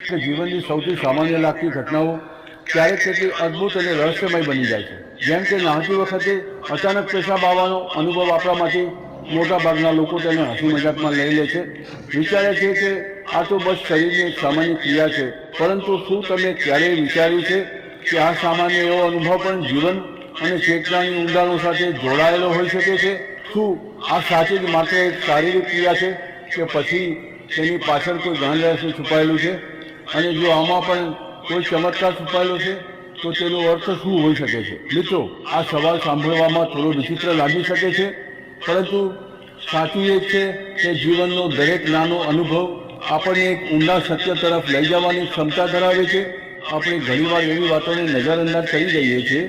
કે જીવનની સૌથી સામાન્ય લાગતી ઘટનાઓ ક્યારેક કેટલી અદ્ભુત અને રહસ્યમય બની જાય છે. જેમ કે નહાતી વખતે અચાનક પેશાબ આવવાનો અનુભવ આપણામાંથી મોટાભાગના લોકો તેને હસી મજાકમાં લઈ લે છે. વિચારે છે કે આ તો બસ શરીરની એક સામાન્ય ક્રિયા છે. પરંતુ શું તમે ક્યારેય વિચાર્યું છે કે આ સામાન્ય એવો અનુભવ પણ જીવન અને ચેતનાની ઊંડાણો સાથે જોડાયેલો હોઈ શકે છે? શું આ સાચી જ માત્ર એક શારીરિક ક્રિયા છે કે પછી તેની પાછળ કોઈ ગહન રહસ્ય છુપાયેલું છે? અને જો આમાં પણ કોઈ ચમત્કાર છુપાયેલો છે તો તેનો અર્થ શું હોઈ શકે છે? મિત્રો, આ સવાલ સાંભળવામાં થોડો વિચિત્ર લાગી શકે છે, પરંતુ સાચું એ છે કે જીવનનો દરેક નાનો અનુભવ આપણને એક ઊંડા સત્ય તરફ લઈ જવાની ક્ષમતા ધરાવે છે. આપણે ઘણીવાર એવી વાતોને નજરઅંદાજ કરી દઈએ છીએ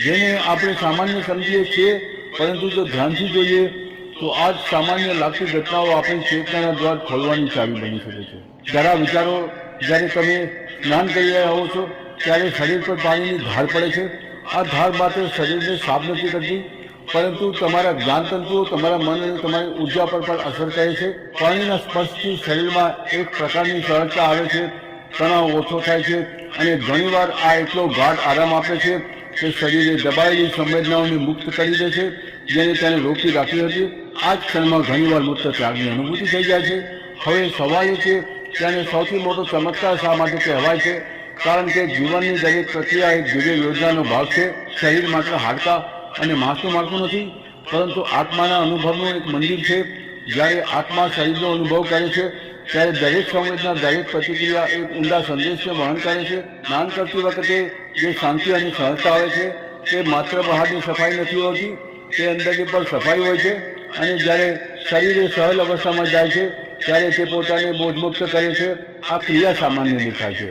જેને આપણે સામાન્ય સમજીએ છીએ, પરંતુ જો ધ્યાનથી જોઈએ તો આ જ સામાન્ય લાગતી ઘટનાઓ આપણી ચેતનાના દ્વાર ખોલવાની ચાવી બની શકે છે. જરા વિચારો, જ્યારે તમે સ્નાન કરી રહ્યા હો છો ત્યારે શરીર પર પાણીની ધાર પડે છે. આ ધાર માત્ર શરીરને સાફ નથી કરતી, પરંતુ તમારા જ્ઞાનતંતુઓ, તમારા મન અને તમારી ઉર્જા પર પણ અસર કરે છે. પાણીના સ્પર્શથી શરીરમાં એક પ્રકારની સરળતા આવે છે, તણાવ ઓછો થાય છે અને ઘણીવાર આ એટલો ગાઢ આરામ આપે છે કે શરીરે દબાયેલી સંવેદનાઓને મુક્ત કરી દે છે, જેને તેને રોકી રાખી હતી. આ જ ક્ષણમાં ઘણીવાર મુક્ત ત્યાગની અનુભૂતિ થઈ જાય છે. હવે સવાલ એ છે કે આને સૌથી મોટો ચમત્કાર શા માટે કહેવાય છે? કારણ કે જીવનની દરેક પ્રક્રિયા એક દિવ્ય યોજનાનો ભાગ છે. શરીર માત્ર હાડકાં અને માંસનું માળખું નથી, પરંતુ આત્માના અનુભવનું એક મંદિર છે. જ્યારે આત્મા શરીરનો અનુભવ કરે છે ત્યારે દરેક સંવેદના, દરેક પ્રતિક્રિયા એક ઊંડા સંદેશને વહન કરે છે. સ્નાન કરતી વખતે જે શાંતિ અને સહજતા આવે છે તે માત્ર બહારની સફાઈ નથી હોતી, તે અંદરની પણ સફાઈ હોય છે. અને જ્યારે શરીર એ સહજ અવસ્થામાં જાય છે ત્યારે તે પોતાને બોધમુક્ત કરે છે. આ ક્રિયા સામાન્ય દેખાય છે,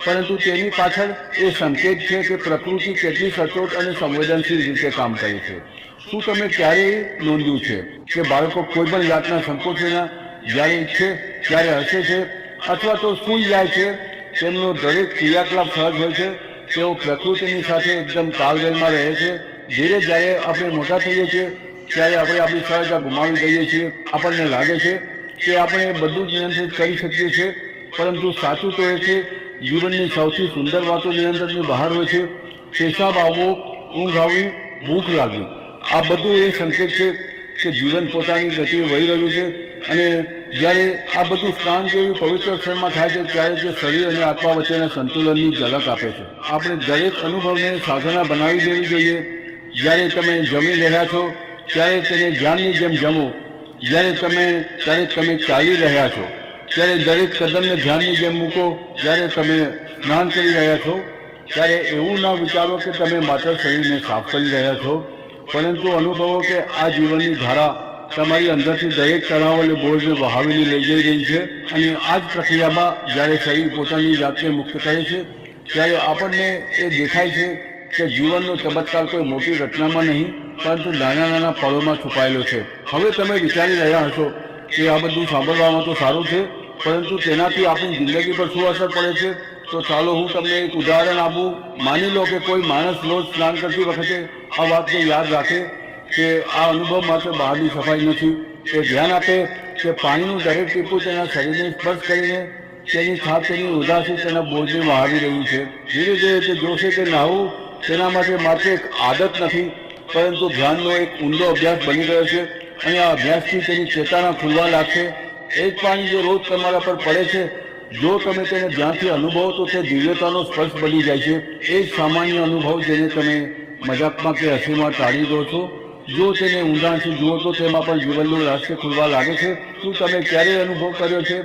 પરંતુ તેની પાછળ એ સંકેત છે કે પ્રકૃતિ કેટલી સચોટ અને સંવેદનશીલ રીતે કામ કરે છે. શું તમે ક્યારેય નોંધ્યું છે કે બાળકો કોઈ પણ જાતના સંકોચ વિના જ્યારે ઈચ્છે ત્યારે હસે છે અથવા તો સૂઈ જાય છે? તેમનો દરેક ક્રિયાકલાપ સહજ હોય છે. તેઓ પ્રકૃતિની સાથે એકદમ તાલમેલમાં રહે છે. ધીરે જ્યારે આપણે મોટા થઈએ છીએ ત્યારે આપણે આપણી સહજતા ગુમાવી દઈએ છીએ. આપણને લાગે છે કે આપણે બધું જ નિયંત્રિત કરી શકીએ છીએ, પરંતુ સાચું તો એ છે જીવનની સૌથી સુંદર વાતો નિયંત્રણની બહાર હોય છે. પેશાબ આવવો, ઊંઘ આવવી, ભૂખ લાગવી, આ બધું એ સંકેત છે કે જીવન પોતાની ગતિએ વહી રહ્યું છે. અને જ્યારે આ બધું સ્નાન જેવી પવિત્ર ક્ષણમાં થાય છે ત્યારે તે શરીર અને આત્મા વચ્ચેના સંતુલનની ઝલક આપે છે. આપણે દરેક અનુભવને સાધના બનાવી દેવી જોઈએ. જ્યારે તમે જમી રહ્યા છો ત્યારે તેને ધ્યાનની જેમ જમો. જ્યારે તમે ચાલી રહ્યા છો ત્યારે દરેક કદમને ધ્યાનની જેમ મૂકો. જ્યારે તમે સ્નાન કરી રહ્યા છો ત્યારે એવું ના વિચારો કે તમે માત્ર શરીરને સાફ કરી રહ્યા છો, પરંતુ અનુભવો કે આ જીવનની ધારા તમારી અંદરથી દરેક તણાવ અને બોજને વહાવીને લઈ જઈ રહી છે. અને આ જ પ્રક્રિયામાં જ્યારે શરીર પોતાની જાતને મુક્ત કરે છે ત્યારે આપણને એ દેખાય છે કે જીવનનો ચમત્કાર કોઈ મોટી રચનામાં નહીં, પરંતુ નાના નાના પળોમાં છુપાયેલો છે. હવે તમે વિચારી રહ્યા હશો કે આ બધું સાંભળવામાં તો સારું છે, પરંતુ તેનાથી આપણી જિંદગી પર શું અસર પડે છે? તો ચાલો હું તમને એક ઉદાહરણ આપું. માની લો કે કોઈ માણસ રોજ સ્નાન કરતી વખતે આ વાતને યાદ રાખે કે આ અનુભવ માત્ર બહારની સફાઈ નથી. તે ધ્યાન આપે કે પાણીનું દરેક ટીપું તેના શરીરને સ્પર્શ કરીને તેની થાપ, તેની ઉદાસી, તેના બોજને વહાવી રહ્યું છે. ધીરે ધીરે તે જોશે કે નહાવું તેના માટે માત્ર એક આદત નથી, પરંતુ ધ્યાનનો એક ઊંડો અભ્યાસ બની ગયો છે. અને આ અભ્યાસથી તેની ચેતના ખુલવા લાગશે. એ જ પાણી જે રોજ તમારા પર પડે છે, જો તમે તેને ધ્યાનથી અનુભવો તો તે દિવ્યતાનો સ્પર્શ બની જાય છે. એ જ સામાન્ય અનુભવ જેને તમે મજાકમાં કે હસીમાં ટાળી દો છો, જો તેને ઊંડાણથી જુઓ તો તેમાં પણ જીવનનું રહસ્ય ખુલવા લાગે છે. શું તમે ક્યારેય અનુભવ કર્યો છે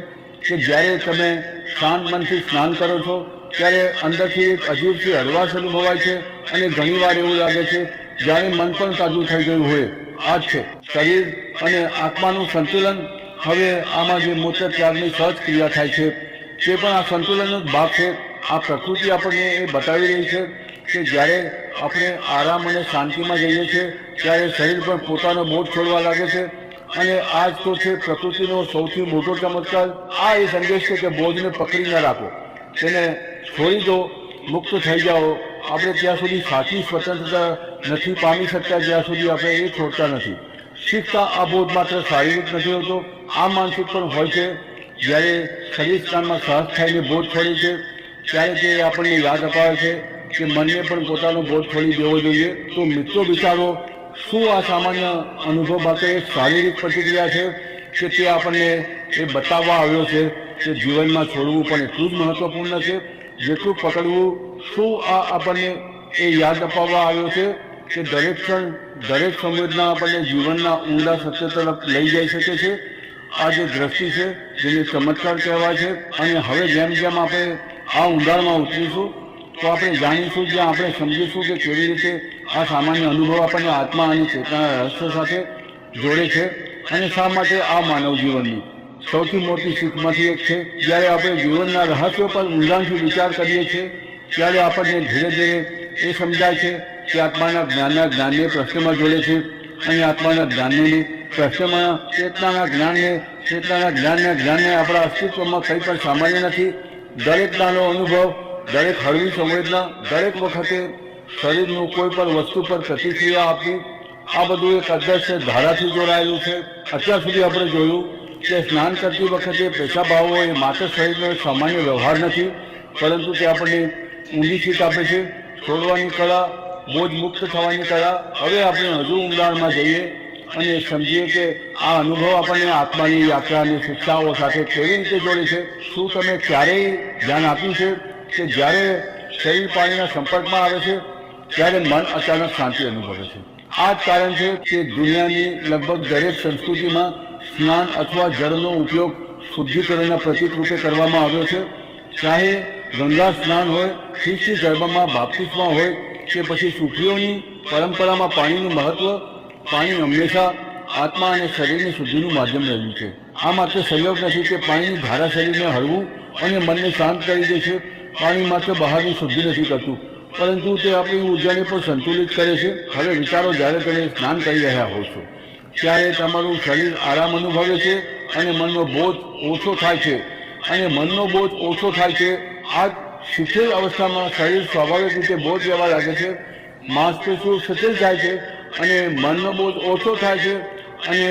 કે જ્યારે તમે શાંત મનથી સ્નાન કરો છો ત્યારે અંદરથી એક અજીબથી હળવાશ અનુભવાય છે અને ઘણીવાર એવું લાગે છે જાણે મન પણ તાજું થઈ ગયું હોય? આ જ છે શરીર અને આત્માનું સંતુલન. હવે આમાં જે મૂત્ર ત્યાગની સહજ ક્રિયા થાય છે તે પણ આ સંતુલનનો જ ભાગ છે. આ પ્રકૃતિ આપણને એ બતાવી રહી છે કે જ્યારે આપણે આરામ અને શાંતિમાં જઈએ છીએ ત્યારે શરીર પણ પોતાનો બોજ છોડવા લાગે છે. અને આ જ તો છે પ્રકૃતિનો સૌથી મોટો ચમત્કાર. આ એ સંદેશ છે કે બોજને પકડી ન રાખો, તેને છોડી દો, મુક્ત થઈ જાઓ. આપણે ત્યાં સુધી સાચી સ્વતંત્રતા નથી પામી શકતા જ્યાં સુધી આપણે એ છોડતા નથી. શીખતા આ બોધ માત્ર શારીરિક નથી હોતો, આ માનસિક પણ હોય છે. જ્યારે શરીર સ્નાનમાં સાહસ થઈને બોધ છોડે છે ત્યારે તે આપણને યાદ અપાવે છે કે મનને પણ પોતાનો બોધ છોડી દેવો જોઈએ. તો મિત્રો વિચારો, શું આ સામાન્ય અનુભવ માટે એક શારીરિક પ્રતિક્રિયા છે કે તે આપણને એ બતાવવા આવ્યો છે કે જીવનમાં છોડવું પણ એટલું જ મહત્વપૂર્ણ છે જેટલું પકડવું? શું આ આપણને એ યાદ અપાવવા આવ્યો છે કે દરેક ક્ષણ, દરેક સંવેદના આપણને જીવનના ઊંડા સત્ય તરફ લઈ જઈ શકે છે? આ જે દ્રષ્ટિ છે જેને ચમત્કાર કહેવાય છે. અને હવે જેમ જેમ આપણે આ ઊંડાણમાં ઉતરીશું તો આપણે જાણીશું, જ્યાં આપણે સમજીશું કે કેવી રીતે આ સામાન્ય અનુભવ આપણને આત્મા અને ચેતનાના રહસ્ય સાથે જોડે છે. અને શા માટે આ માનવ જીવનની સૌથી મોટી શીખમાંથી એક છે. જ્યારે આપણે જીવનના રહસ્યો પર ઊંડાણથી વિચાર કરીએ છીએ ત્યારે આપણને ધીરે ધીરે એ સમજાય છે કે આત્માના જ્ઞાનને પ્રશ્નમાં જોડે છે અને આત્માના જ્ઞાનને પ્રશ્નમાં ચેતનાના જ્ઞાનને આપણા અસ્તિત્વમાં કંઈ પણ સામાન્ય નથી. દરેક નાનો અનુભવ, દરેક હળવી સંવેદના, દરેક વખતે શરીરનું કોઈ પણ વસ્તુ પર પ્રતિક્રિયા આપવી, આ બધું એક અદ્રશ્ય ધારાથી જોડાયેલું છે. અત્યાર સુધી આપણે જોયું કે સ્નાન કરતી વખતે પેશાબ આવવો એ માત્ર શરીરનો એક સામાન્ય વ્યવહાર નથી, પરંતુ તે આપણને ઊંડી શીખ આપે છે, છોડવાની કળા, બોજ મુક્ત થવાની કળા. હવે આપણે હજુ ઊંડાણમાં જઈએ અને સમજીએ કે આ અનુભવ આપણને આત્માની યાત્રાની શિક્ષાઓ સાથે કેવી રીતે જોડે છે. શું તમે ક્યારેય ધ્યાન આપ્યું છે કે જ્યારે શરીર પાણીના સંપર્કમાં આવે છે ત્યારે મન અચાનક શાંતિ અનુભવે છે? આ જ કારણ છે કે દુનિયાની લગભગ દરેક સંસ્કૃતિમાં સ્નાન અથવા જળનો ઉપયોગ શુદ્ધિકરણના પ્રતીક રૂપે કરવામાં આવ્યો છે. ચાહે ગંગા સ્નાન હોય, ખ્રિસ્તી ધર્મમાં બાપ્તિસ્મા હોય કે પછી સૂફીઓની પરંપરામાં પાણીનું મહત્વ, પાણી હંમેશા આત્મા અને શરીરની શુદ્ધિનું માધ્યમ રહ્યું છે. આ માત્ર સંયોગ નથી કે પાણીની ધારા શરીરને હળવું અને મનને શાંત કરી દે છે. પાણી માત્ર બહારની શુદ્ધિ નથી કરતું, પરંતુ તે આપણી ઉર્જાને પણ સંતુલિત કરે છે. હવે વિચારો, જ્યારે તમે સ્નાન કરી રહ્યા હો છો ત્યારે તમારું શરીર આરામ અનુભવે છે અને મનનો બોજ ઓછો થાય છે. અને મનનો બોજ ઓછો થાય છે. આ શિથિલ અવસ્થામાં શરીર સ્વાભાવિક રીતે બોજ લેવા લાગે છે, માંસપેશીઓ શિથિલ થાય છે અને મનનો બોજ ઓછો થાય છે. અને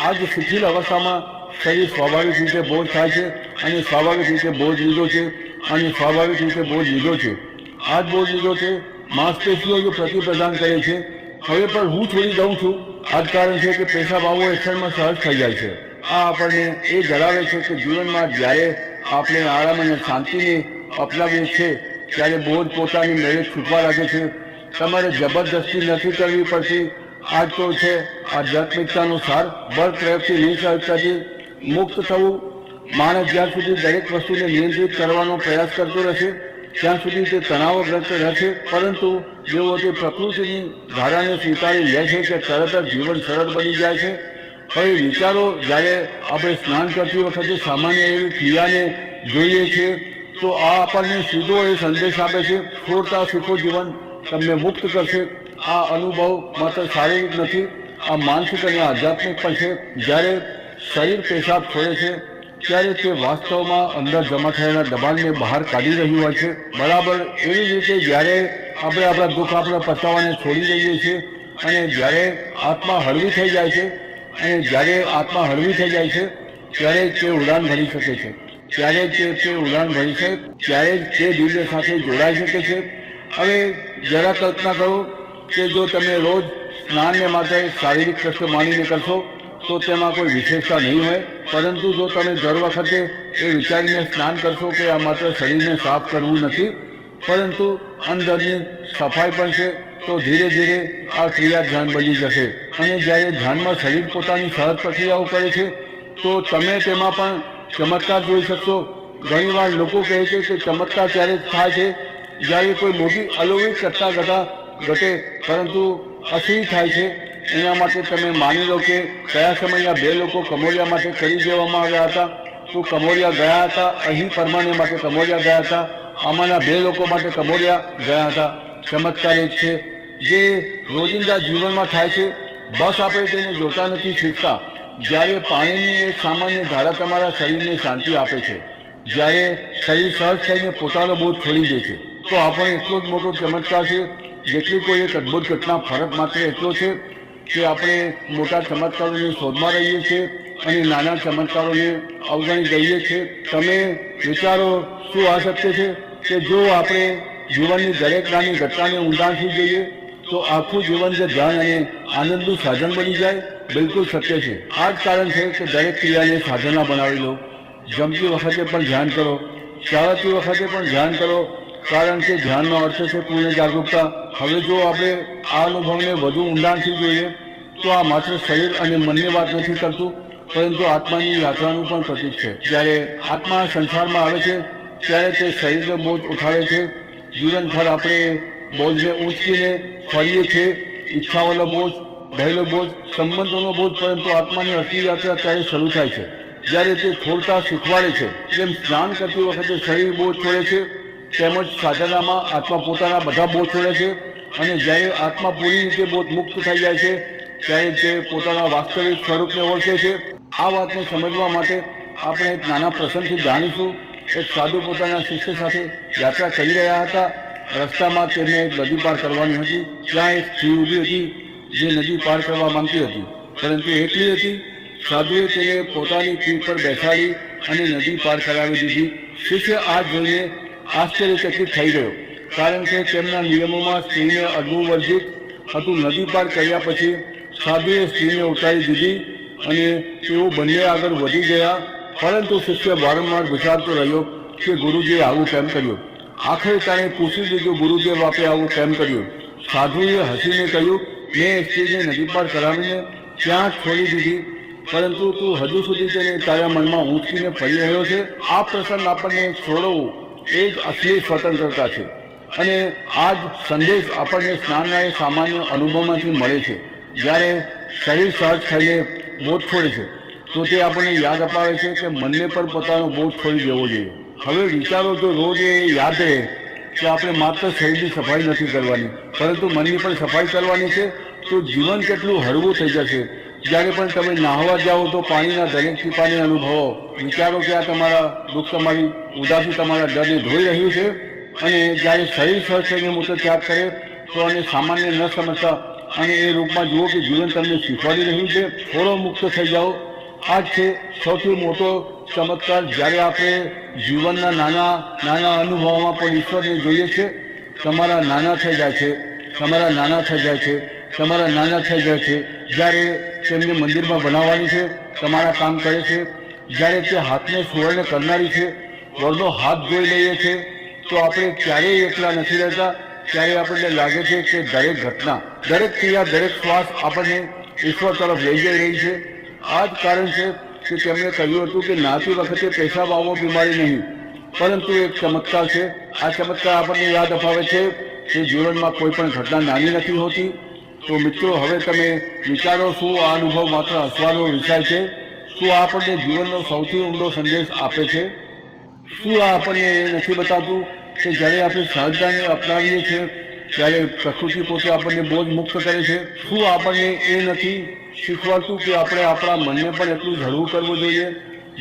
આ જ શિથિલ અવસ્થામાં શરીર સ્વાભાવિક રીતે બોજ થાય છે અને સ્વાભાવિક રીતે બોજ લીધો છે અને સ્વાભાવિક રીતે બોજ લીધો છે. આ જ બોજ લીધો છે. માંસપેશીઓ જો પ્રતિપ્રદાન કરે છે, હવે પણ હું છોડી દઉં છું. આ જ કારણ છે કે પેશાબ આવવો એક્શનમાં સહજ થઈ જાય છે. આ આપણને એ જણાવે છે કે જીવનમાં જ્યારે આપણે આરામ અને શાંતિને અપનાવીએ છીએ ત્યારે બોજ પોતાની મેળે છૂટવા લાગે છે. તમારે જબરદસ્તી નથી કરવી પડતી. આ તો છે આધ્યાત્મિકતાનો સાર. બળ પ્રયોગથી નિસહજતાથી મુક્ત થવું. માણસ જ્યાં સુધી દરેક વસ્તુને નિયંત્રિત કરવાનો પ્રયાસ કરતો રહેશે ત્યાં સુધી તે તણાવગ્રસ્ત રહેશે, પરંતુ જેવો તે પ્રકૃતિની ધારાને સ્વીકારી લે છે કે તરત જ જીવન સરળ બની જાય છે. હવે વિચારો, જ્યારે આપણે સ્નાન કરતી વખતે સામાન્ય એવી ક્રિયાને જોઈએ છીએ તો આ આપણને સીધો એ સંદેશ આપે છે, છોડતા શીખો, જીવન તમને મુક્ત કરશે. આ અનુભવ માત્ર શારીરિક નથી, આ માનસિક અને આધ્યાત્મિક પણ છે. જ્યારે શરીર પેશાબ છોડે છે ત્યારે તે વાસ્તવમાં અંદર જમા થયેલા દબાણને બહાર કાઢી રહ્યું હોય છે. બરાબર એવી જ રીતે જ્યારે આપણે આપણા દુઃખ, આપણા પસ્તાવાને છોડી દઈએ છીએ અને જ્યારે આત્મા હળવી થઈ જાય છે ત્યારે તે ઉડાન ભરી શકે છે. ત્યારે તે ઉડાન ભરી છે, ત્યારે તે દિવ્ય સાથે જોડાઈ શકે છે. હવે જરા કલ્પના કરો કે જો તમે રોજ સ્નાનને માત્ર શારીરિક કષ્ટ માનીને કરશો તો તેમાં કોઈ વિશેષતા નહીં હોય, પરંતુ જો તમે દર વખતે એ વિચારીને સ્નાન કરશો કે આ માત્ર શરીરને સાફ કરવું નથી પરંતુ અંદરની સફાઈ પણ છે, તો ધીરે ધીરે આ ક્રિયા ધ્યાન બની જશે. અને જ્યારે ધ્યાનમાં શરીર પોતાની સહજ પ્રક્રિયાઓ કરે છે તો તમે તેમાં પણ ચમત્કાર જોઈ શકશો. ઘણીવાર લોકો કહે છે કે ચમત્કાર ત્યારે થાય છે જ્યારે કોઈ મોટી અલૌકિક ઘટના ઘટે, પરંતુ અસલી થાય છે. એના માટે તમે માની લો કે કયા સમયના 2 લોકો કમોડિયા માટે કરી દેવામાં આવ્યા હતા, તો કમોડિયા ગયા હતા. અહીં પરમાને માટે કમોડિયા ગયા હતા. આમાંના 2 લોકો માટે કમોડિયા ગયા હતા. ચમત્કાર એક છે જે રોજિંદા જીવનમાં થાય છે, બસ આપણે તેને જોતા નથી, શીખતા. જ્યારે પાણીની એક સામાન્ય ધારા તમારા શરીરને શાંતિ આપે છે, જ્યારે શરીર સહજ થઈને પોતાનો બોજ છોડી દે છે, તો આપણે એટલો જ મોટો ચમત્કાર છે જેટલી કોઈ એક અદ્ભુત ઘટના. ફરક માત્ર એટલો છે કે આપણે મોટા ચમત્કારોની શોધમાં રહીએ છીએ અને નાના ચમત્કારોને અવગણી દઈએ છીએ. તમે વિચારો શું આ સત્ય છે કે જો આપણે જીવનની દરેક નાની ઘટનાને ઊંડાણથી જોઈએ તો આખું જીવન જે ધ્યાન અને આનંદનું સાધન બની જાય? બિલકુલ સત્ય છે. આ જ કારણ છે કે દરેક ક્રિયાને સાધના બનાવી લો. જમતી વખતે પણ ધ્યાન કરો, ચાલતી વખતે પણ ધ્યાન કરો, કારણ કે ધ્યાનનો અર્થ છે પૂર્ણ જાગૃતતા. હવે જો આપણે આ અનુભવને વધુ ઊંડાણથી જોઈએ તો આ માત્ર શરીર અને મનની વાત નથી કરતું, પરંતુ આત્માની યાત્રાનું પણ પ્રતીક છે. જ્યારે આત્મા સંસારમાં આવે છે ત્યારે તે શરીરનો બોજ ઉઠાવે છે. જીવનભર આપણે બોજને ઊંચકીને ફરીએ છીએ, ઈચ્છાઓનો બોજ, ભયનો બોજ, સંબંધોનો બોજ, પરંતુ આત્માની અસલી યાત્રા ત્યારે શરૂ થાય છે જ્યારે તે છોડતા શીખવાડે છે. જેમ સ્નાન કરતી વખતે શરીર બોજ છોડે છે, તેમજ સાધનામાં આત્મા પોતાના બધા બોજ છોડે છે, અને જ્યારે આત્મા પૂરી રીતે બોજ મુક્ત થઈ જાય છે ત્યારે તે પોતાના વાસ્તવિક સ્વરૂપને ઓળખે છે. આ વાતને સમજવા માટે આપણે એક નાના પ્રસંગથી જાણીશું. એક સાધુ પોતાના શિષ્ય સાથે યાત્રા કરી રહ્યા હતા. રસ્તામાં તેમને એક નદી પાર કરવાની હતી. ત્યાં એક સ્ત્રી ઊભી હતી જે નદી પાર કરવા માંગતી હતી, પરંતુ એકલી હતી. સાધુએ તેને પોતાની પીઠ પર બેસાડી અને નદી પાર કરાવી દીધી. શિષ્ય આ જોઈને આશ્ચર્યચકિત થઈ ગયો, કારણ કે તેમના નિયમોમાં સ્ત્રીને અડવું વર્જિત હતું. નદી પાર કર્યા પછી સાધુએ સ્ત્રીને ઉતારી દીધી અને તેઓ બંને આગળ વધી ગયા. પરંતુ શિષ્ય વારંવાર વિચારતો રહ્યો કે ગુરુજીએ આવું કેમ કર્યું. આખરે તેણે પૂછી લીધું, ગુરુદેવ આપે આવું કેમ કર્યું? સાધુએ હસીને કહ્યું, મેં સ્ત્રીને નદી પાર કરાવીને ત્યાં છોડી દીધી, પરંતુ તું હજુ સુધી તેને તારા મનમાં ઊંચકીને ફરી રહ્યો છે. આ પ્રસંગ આપણને છોડવું એ જ અસલી સ્વતંત્રતા છે. અને આ જ સંદેશ આપણને સ્નાનના એ સામાન્ય અનુભવમાંથી મળે છે. જ્યારે શરીર સહજ થઈને બોજ છોડે છે તો તે આપણને યાદ અપાવે છે કે મનને પણ પોતાનો બોજ છોડી દેવો જોઈએ. હવે વિચારો, જો રોજ એ યાદ રહે કે આપણે માત્ર શરીરની સફાઈ નથી કરવાની, પરંતુ મનની પણ સફાઈ કરવાની છે, તો જીવન કેટલું હળવું થઈ જશે. જ્યારે પણ તમે નાહવા જાઓ તો પાણીના દરેક ટીપાને અનુભવો. વિચારો કે આ તમારા દુઃખ, તમારી ઉદાસી, તમારા ડરને ધોઈ રહ્યું છે. અને જ્યારે શરીર સહજ થઈને મૂત્ર ત્યાગ કરે તો આને સામાન્ય ન સમજતા અને એ રૂપમાં જુઓ કે જીવન તમને શીખવાડી રહ્યું છે. થોડો મુક્ત થઈ જાઓ. આ જ છે સૌથી મોટો ચમત્કાર. જ્યારે આપણે જીવનના નાના નાના અનુભવોમાં પણ ઈશ્વરને જોઈએ છે. તમારા નાના થઈ જાય છે, તમારા નાના થઈ જાય છે, તમારા નાના થઈ જાય છે. જ્યારે તેમને મંદિરમાં બનાવવાની છે, તમારા કામ કરે છે. જ્યારે તે હાથને સુવર્ણ કરનારી છે, વરનો હાથ જોઈ લઈએ છે, તો આપણે ક્યારેય એકલા નથી રહેતા. ત્યારે આપણને લાગે છે કે દરેક ઘટના, દરેક ક્રિયા, દરેક શ્વાસ આપણને ઈશ્વર તરફ લઈ જઈ રહી છે. આ જ કારણ છે કે તેમણે કહ્યું હતું કે નાતી વખતે પેશાબ આવવો બીમારી નહીં, પરંતુ એક ચમત્કાર છે. આ ચમત્કાર આપણને યાદ અપાવે છે કે જીવનમાં કોઈ પણ ઘટના નાની નથી હોતી. તો મિત્રો, હવે તમે વિચારો, શું આ અનુભવ માત્ર હસવાનો વિષય છે? શું આ આપણને જીવનનો સૌથી ઊંડો સંદેશ આપે છે? શું આ આપણને એ નથી બતાવતું કે જ્યારે આપણે સહજતાને અપનાવીએ છીએ ત્યારે પ્રકૃતિ પોતે આપણને બોજ મુક્ત કરે છે? શું આપણને એ નથી શીખવાડતું કે આપણે આપણા મનને પણ એટલું જ હળવું કરવું જોઈએ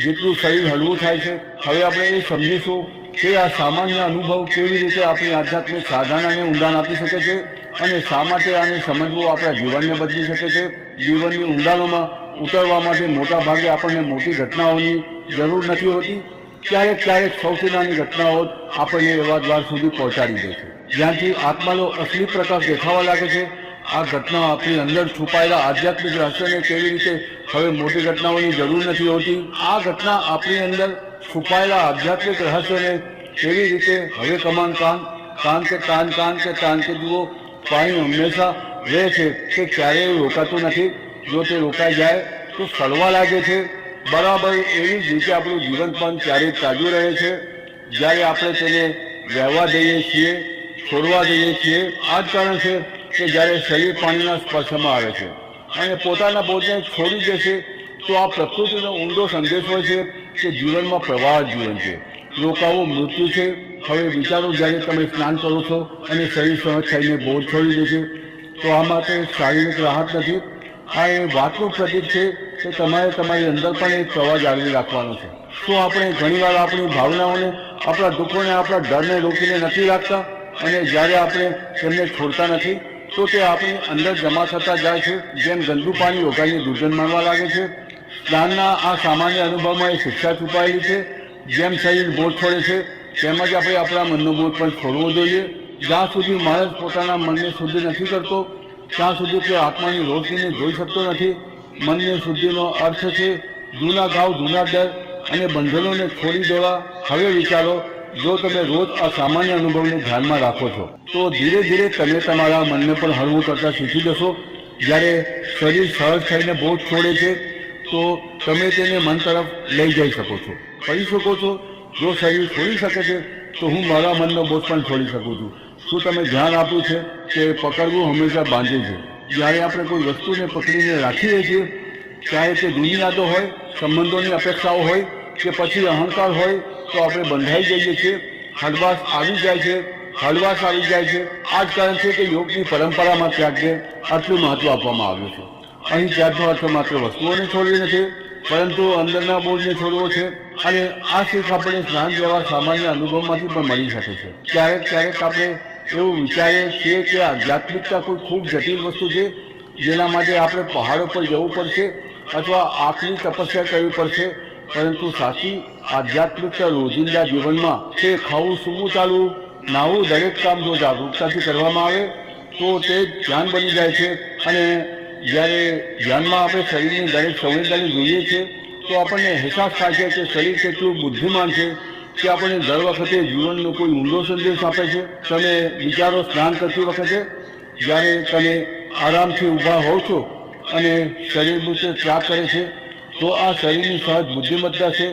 જેટલું શરીર હળવું થાય છે? હવે આપણે એ સમજીશું કે આ સામાન્ય અનુભવ કેવી રીતે આપણી આધ્યાત્મિક સાધનાને ઊંડાણ આપી શકે છે અને શા માટે આને સમજવું આપણા જીવનને બદલી શકે છે. જીવનની ઊંડાણોમાં ઉતરવા માટે મોટા ભાગે આપણને મોટી ઘટનાઓની જરૂર નથી હોતી. ક્યારેક ક્યારેક સૌથી નાની ઘટનાઓ આપણને એવા દ્વાર સુધી પહોંચાડી દે છે જ્યાંથી આત્માનો અસલી પ્રકાશ દેખાવા લાગે છે. આ ઘટના આપણી અંદર છુપાયેલા આધ્યાત્મિક રહસ્યને કેવી રીતે, હવે મોટી ઘટનાઓની જરૂર નથી હોતી, આ ઘટના આપણી અંદર છુપાયેલા આધ્યાત્મિક રહસ્યને કેવી રીતે હવે કમાન કાન કાન કે કાન કાન કે કાન કે જુઓ. પાણી હંમેશા રહે છે, તે ક્યારેય રોકાતું નથી. જો તે રોકાઈ જાય તો સડવા લાગે છે. બરાબર એવી જ રીતે આપણું જીવન પણ ક્યારેય તાજું રહે છે જ્યારે આપણે તેને વહેવા દઈએ છીએ, છોડવા દઈએ છીએ. આ જ કારણ છે કે જ્યારે શરીર પાણીના સ્પર્શમાં આવે છે અને પોતાના બોજને છોડી દે છે, તો આ પ્રકૃતિનો ઊંડો સંદેશ હોય છે કે જીવનમાં પ્રવાહ જીવન છે, રોકાવું મૃત્યુ છે. હવે વિચારો, જ્યારે તમે સ્નાન કરો છો અને શરીર સહજ થઈને બોજ છોડી દે છે, તો આ માટે શારીરિક રાહત નથી. આ એ વાતનું પ્રતીક છે કે તમારે તમારી અંદર પણ એક પ્રવાહ જાળવી રાખવાનો છે. શું આપણે ઘણીવાર આપણી ભાવનાઓને, આપણા દુઃખોને, આપણા ડરને રોકીને નથી રાખતા? અને જ્યારે આપણે તેમને છોડતા નથી તો તે આપણી અંદર જમા થતા જાય છે. જેમ ગંદુ પાણી રોકાઈને દુર્ગંધ મારવા લાગે છે, જ્ઞાનના આ સામાન્ય અનુભવમાં એ શિક્ષા છુપાયેલી છે. જેમ શરીર બોજ છોડે છે તેમ જ આપણે આપણા મનનો બોજ પણ છોડવો જોઈએ. જ્યાં સુધી માણસ પોતાના મનને શુદ્ધ નથી કરતો ત્યાં સુધી તે આત્માની રોશનીને જોઈ શકતો નથી. મનની શુદ્ધિનો અર્થ છે જૂના ઘાવ, જૂના ડર અને બંધનોને છોડી દેવા. હવે વિચારો, જો તમે રોજ આ સામાન્ય અનુભવને ધ્યાનમાં રાખો છો તો ધીરે ધીરે તમે તમારા મનને પણ હળવું કરતા શીખી જશો. જ્યારે શરીર સહજ થઈને બોજ છોડે છે તો તમે તેને મન તરફ લઈ જઈ શકો છો, કહી શકો છો જો શરીર છોડી શકે છે તો હું મારા મનનો બોજ પણ છોડી શકું છું. શું તમે ધ્યાન આપ્યું છે કે પકડવું હંમેશા બાંધે છે? જ્યારે આપણે કોઈ વસ્તુને પકડીને રાખીએ છીએ, ચાહે તે જૂની યાદો હોય, સંબંધોની અપેક્ષાઓ હોય કે પછી અહંકાર હોય, તો આપણે બંધાઈ જઈએ છીએ. હળવાશ આવી જાય છે. આ જ કારણ છે કે યોગની પરંપરામાં ત્યાગને આટલું મહત્વ આપવામાં આવ્યું છે. અહીં ત્યાગનો અર્થ માત્ર વસ્તુઓને છોડવી નથી, પરંતુ અંદરના બોજને છોડવો છે. અને આ શીખ આપણને સ્નાન જેવા સામાન્ય અનુભવમાંથી પણ મળી શકે છે. ક્યારેક આપણે એવું વિચારીએ છીએ કે આધ્યાત્મિકતા કોઈ ખૂબ જટિલ વસ્તુ છે જેના માટે આપણે પહાડો પર જવું પડશે અથવા આખરી તપસ્યા કરવી પડશે. પરંતુ સાચી આધ્યાત્મિકતા રોજિંદા જીવનમાં તે ખાવું, સૂવું, ચાલવું, નાવું દરેક કામ જો જાગૃતતાથી કરવામાં આવે તો તે ધ્યાન બની જાય છે. અને જ્યારે ધ્યાનમાં આપણે શરીરની દરેક સંવેદનાને જોઈએ છીએ તો આપણને અહેસાસ થાય છે કે શરીર કેટલું બુદ્ધિમાન છે કે આપણને દર વખતે જીવનનો કોઈ ઊંડો સંદેશ આપે છે. તમે વિચારો, સ્નાન કરતી વખતે જ્યારે તમે આરામથી ઊભા હોવ છો અને શરીર મૃત્યુ ત્યાગ કરે છે તો આ શરીરની સહજ બુદ્ધિમત્તા છે.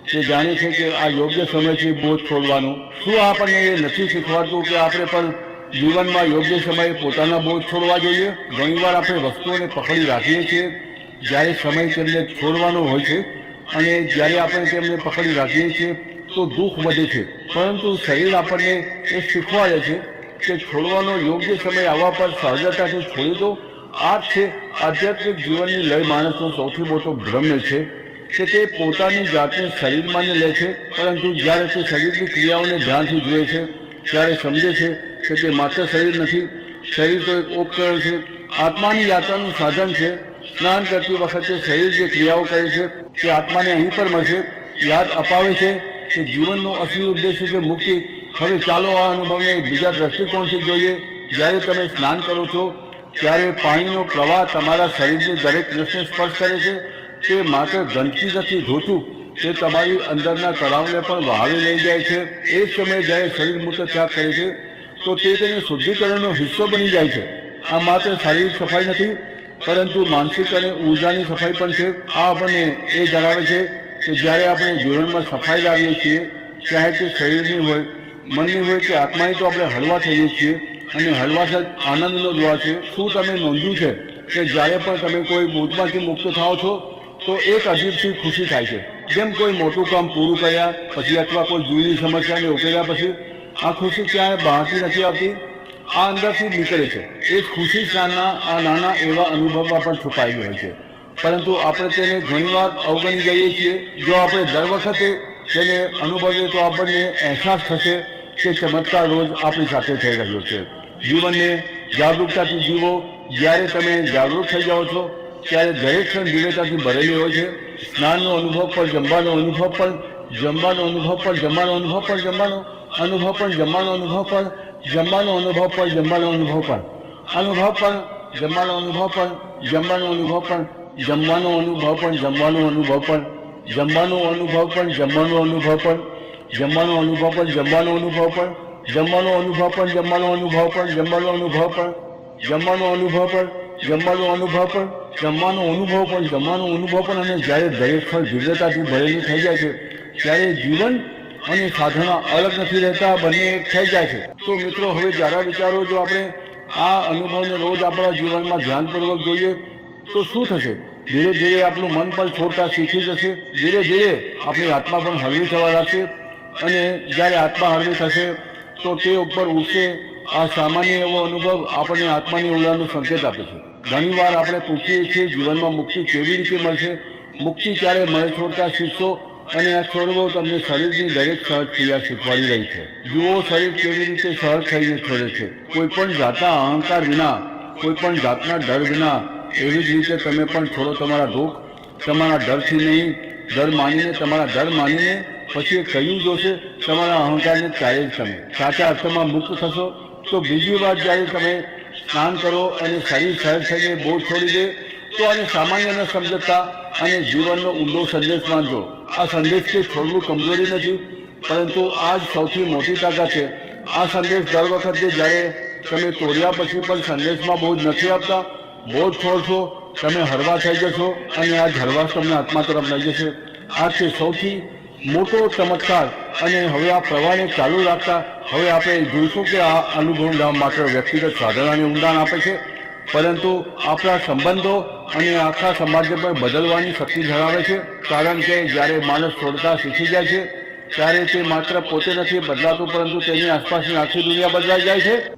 તે જાણે છે કે આ યોગ્ય સમય છે બોજ છોડવાનો. શું આપણને એ નથી શીખવાડતું કે આપણે પણ જીવનમાં યોગ્ય સમયે પોતાના બોજ છોડવા જોઈએ? ઘણીવાર આપણે વસ્તુઓને પકડી રાખીએ છીએ જ્યારે સમય તેમને છોડવાનો હોય છે, અને જ્યારે આપણે તેમને પકડી રાખીએ છીએ તો દુઃખ વધે છે. પરંતુ શરીર આપણને એ શીખવાડે છે કે છોડવાનો યોગ્ય સમય આવવા પર સહજતાથી છોડી દો. આ જ છે આધ્યાત્મિક જીવનની લય. માણસનો સૌથી મોટો ભ્રમ છે કે તે પોતાની જાતને શરીર માની લે છે, પરંતુ જ્યારે તે શરીરની ક્રિયાઓને ધ્યાનથી જુએ છે ત્યારે સમજે છે કે તે માત્ર શરીર નથી. શરીર તો એક ઉપકરણ છે, આત્માની યાત્રાનું સાધન છે. સ્નાન કરતી વખતે શરીર જે ક્રિયાઓ કરે છે તે આત્માને અહીં પર મળશે. યાદ અપાવે છે કે જીવનનો અસલી ઉદ્દેશ્ય છે મુક્તિ. હવે ચાલો આ અનુભવને બીજા દ્રષ્ટિકોણથી જોઈએ. જ્યારે તમે સ્નાન કરો છો ત્યારે પાણીનો પ્રવાહ તમારા શરીરની દરેક નસને સ્પર્શ કરે છે. તે માત્ર ગંદકી નથી ધોતું, તે તમારી અંદરના તણાવને પણ વહાવી લઈ જાય છે. એ જ સમયે જ્યારે શરીર મૂત્ર ત્યાગ કરે છે તો તે તેને શુદ્ધિકરણનો હિસ્સો બની જાય છે. આ માત્ર શારીરિક સફાઈ નથી પરંતુ માનસિક અને ઉર્જાની સફાઈ પણ છે. આ આપણને એ જણાવે છે કે જ્યારે આપણે જીવનમાં સફાઈ લાવીએ છીએ, ચાહે તે શરીરની હોય, મનની હોય કે આત્માની, તો આપણે હળવા થઈએ છીએ. અને હળવાશ જ આનંદનો દ્વાર છે. શું તમે નોંધ્યું છે કે જ્યારે પણ તમે કોઈ બોજમાંથી મુક્ત થાઓ છો તો એક અજીબસી ખુશી થાય છે, જેમ કોઈ મોટું કામ પૂરું કર્યા પછી અથવા કોઈ જૂની સમસ્યાને ઉકેલ્યા પછી? આ ખુશી ક્યાંય બહારથી નથી આવતી, આ અંદરથી નીકળે છે. એ ખુશી સ્નાનના આ નાના એવા અનુભવમાં પણ છુપાયેલી હોય છે, પરંતુ આપણે તેને ઘણીવાર અવગણી જઈએ છીએ. જો આપણે દર વખતે તેને અનુભવીએ તો આપણને અહેસાસ થશે કે ચમત્કાર રોજ આપણી સાથે થઈ રહ્યો છે. જીવનને જાગૃતતાથી જીવો. જ્યારે તમે જાગૃત થઈ જાઓ છો ત્યારે દરેક ક્ષણ દિવ્યતાથી ભરેલી હોય છે. સ્નાનનો અનુભવ પણ જમવાનો અનુભવ પણ, જમવાનો અનુભવ પણ જમવાનો અનુભવ પણ, જમવાનો અનુભવ પણ જમવાનો અનુભવ પણ, જમવાનો અનુભવ પણ જમવાનો અનુભવ પણ, અનુભવ પણ જમવાનો અનુભવ પણ, જમવાનો અનુભવ પણ, જમવાનો અનુભવ પણ, જમવાનો અનુભવ પણ, જમવાનો અનુભવ પણ, જમવાનો અનુભવ પણ, જમવાનો અનુભવ પણ, જમવાનો અનુભવ પણ, જમવાનો અનુભવ પણ, જમવાનો અનુભવ પણ, જમવાનો અનુભવ પણ, જમવાનો અનુભવ પણ, જમવાનો અનુભવ પણ, જમવાનો અનુભવ પણ, જમવાનો અનુભવ પણ. અને જ્યારે દરેક ફળ દિવ્યતાથી ભરેલું થઈ જાય છે ત્યારે જીવન અને સાધના અલગ નથી રહેતા, બંને એક થઈ જાય છે. તો મિત્રો, હવે જરા વિચારો, જો આપણે આ અનુભવને રોજ આપણા જીવનમાં ધ્યાનપૂર્વક જોઈએ તો શું થશે? ધીરે ધીરે આપણું મન પણ છોડતા શીખી જશે. ધીરે ધીરે આપણી આત્મા પણ હળવી થવા લાગશે. અને જ્યારે આત્મા હળવી થશે તો તે ઉપર ઉઠશે. આ સામાન્ય એવો અનુભવ આપણને આત્માની ઉડાનનો સંકેત આપે છે. ઘણીવાર આપણે પૂછીએ છીએ જીવનમાં મુક્તિ કેવી રીતે મળશે? મુક્તિ ક્યારે મળે? છોડતા શીખશો. અને આ છોડવો તમને શરીરની દરેક સહજ ક્રિયા શીખવાડી રહી છે. જુઓ શરીર કેવી રીતે સહજ થઈને છોડે છે, કોઈ પણ જાતના અહંકાર વિના, કોઈ પણ જાતના ડર વિના. એવી જ રીતે તમે પણ છોડો તમારા દુઃખ, તમારા ડરથી નહીં, ડર માનીને, તમારા ડર માનીને પછી એ કહ્યું જોશે, તમારા અહંકારને ત્યારે જ તમે સાચા અર્થમાં મુક્ત થશો. તો બીજી વાત, જ્યારે તમે સ્નાન કરો અને શરીર સહજ થઈને બોજ છોડી દે, તો આને સામાન્ય ન સમજતા અને જીવનનો ઊંડો સંદેશ માનજો. આ સંદેશ કે છોડવું કમજોરી નથી, પરંતુ આ જ સૌથી મોટી તાકાત છે. આ સંદેશ દર વખતે જ્યારે તમે તોડ્યા પછી પણ સંદેશમાં બોજ નથી આપતા. બોજ છોડશો, તમે હળવા થઈ જશો અને આ જ હળવાશ તમને આત્મા તરફ લઈ જશે. આ છે સૌથી મોટો ચમત્કાર. અને હવે આ પ્રવાહને ચાલુ રાખતા હવે આપણે જોઈશું કે આ અનુભવ માત્ર વ્યક્તિગત સાધનાને ઊંડાણ આપે છે, પરંતુ આપણા સંબંધો અને આખા સમાજને પણ બદલવાની શક્તિ ધરાવે છે. કારણ કે જ્યારે માણસ છોડતા શીખી જાય છે ત્યારે તે માત્ર પોતે નથી બદલાતું, પરંતુ તેની આસપાસની આખી દુનિયા બદલાઈ જાય છે.